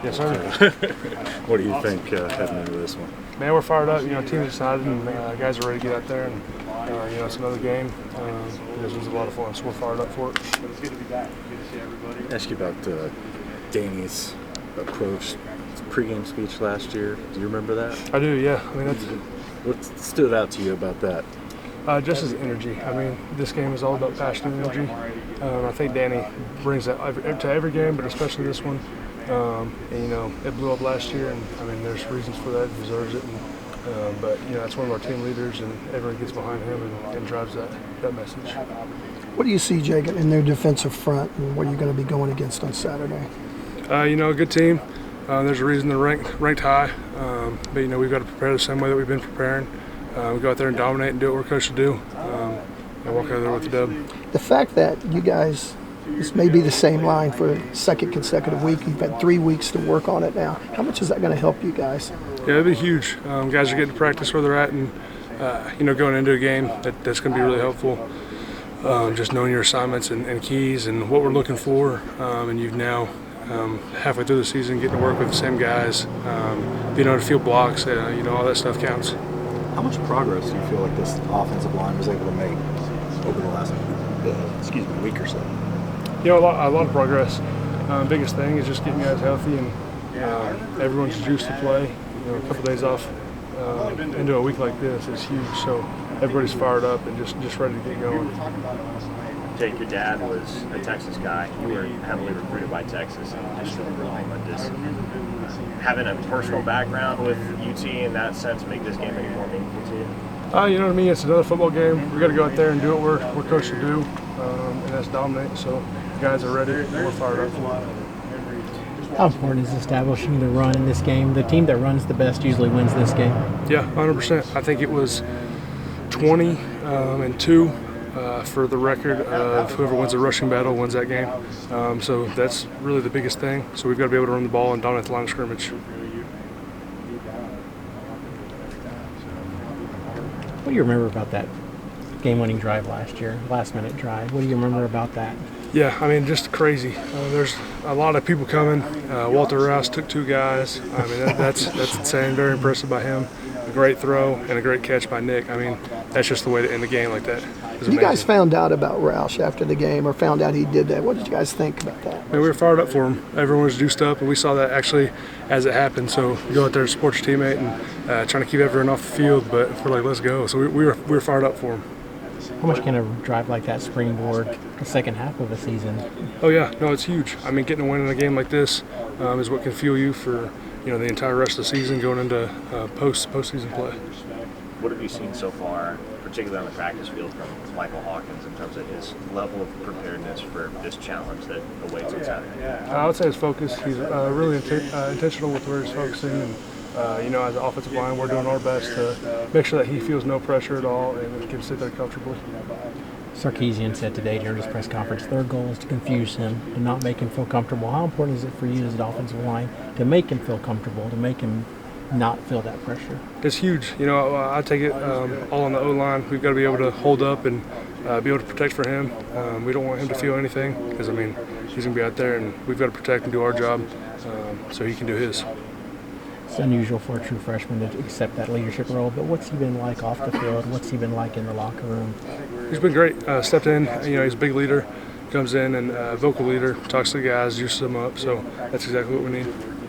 Yes, sir. What do you think heading into this one? Man, we're fired up. Team's excited, and guys are ready to get out there. And it's another game. This was a lot of fun, so we're fired up for it. But it's good to be back. Good to see everybody. Ask you about Danny's approach, his pregame speech last year. Do you remember that? I do, yeah. I mean, What stood out to you about that? just his energy. I mean, this game is all about passion and energy. I think Danny brings that to every game, but especially this one. It blew up last year, and I mean, there's reasons for that. He deserves it, but that's one of our team leaders, and everyone gets behind him and drives that message. What do you see, Jacob, in their defensive front, and what are you going to be going against on Saturday? A good team. There's a reason they're ranked high, but we've got to prepare the same way that we've been preparing. We go out there and dominate and do what we're coached to do, and walk out there with the dub. The fact that you guys, this may be the same line for a second consecutive week. You've had 3 weeks to work on it now. How much is that going to help you guys? Yeah, it'll be huge. Guys are getting to practice where they're at, and going into a game that's going to be really helpful. Just knowing your assignments and keys and what we're looking for, and you've now halfway through the season getting to work with the same guys, being able to field blocks, all that stuff counts. How much progress do you feel like this offensive line was able to make over the last week or so? A lot of progress. Biggest thing is just getting guys healthy and everyone's juiced to play. A couple days off into a week like this is huge. So everybody's fired up and just ready to get going. Jake, your dad was a Texas guy. You were heavily recruited by Texas and just having a personal background with UT in that sense make this game any more meaningful to you? You know what I mean? It's another football game. We got to go out there and do what we're coached to do, and that's dominate. So guys are ready. And we're fired up for it. How important is establishing the run in this game? The team that runs the best usually wins this game. Yeah, 100%. I think it was 20-2 for the record of whoever wins the rushing battle wins that game. So that's really the biggest thing. So we've got to be able to run the ball and dominate the line of scrimmage. What do you remember about that game-winning drive last year, last-minute drive? What do you remember about that? Yeah, I mean, just crazy. There's a lot of people coming. Walter Rouse took 2 guys. I mean, that's insane. Very impressive by him. A great throw and a great catch by Nick. I mean, that's just the way to end the game like that. You guys found out about Roush after the game, or found out he did that. What did you guys think about that? I mean, we were fired up for him. Everyone was juiced up, and we saw that actually as it happened. So you go out there to support your teammate and trying to keep everyone off the field, but we're like, let's go. So we were fired up for him. How much can a drive like that springboard the second half of a season? Oh yeah, no, it's huge. I mean, getting a win in a game like this is what can fuel you for the entire rest of the season going into postseason play. What have you seen so far, particularly on the practice field, from Michael Hawkins in terms of his level of preparedness for this challenge that awaits on Saturday? I would say his focus. He's really intentional with where he's focusing. And, as an offensive line, we're doing our best to make sure that he feels no pressure at all and can sit there comfortably. Sarkisian said today during his press conference, their goal is to confuse him, to not make him feel comfortable. How important is it for you as an offensive line to make him feel comfortable, to make him not feel that pressure? It's huge. I take it all on the O-line. We've got to be able to hold up and be able to protect for him. We don't want him to feel anything because, he's going to be out there, and we've got to protect and do our job so he can do his. It's unusual for a true freshman to accept that leadership role, but what's he been like off the field? What's he been like in the locker room? He's been great. Stepped in, he's a big leader, comes in and vocal leader, talks to the guys, juices them up, so that's exactly what we need.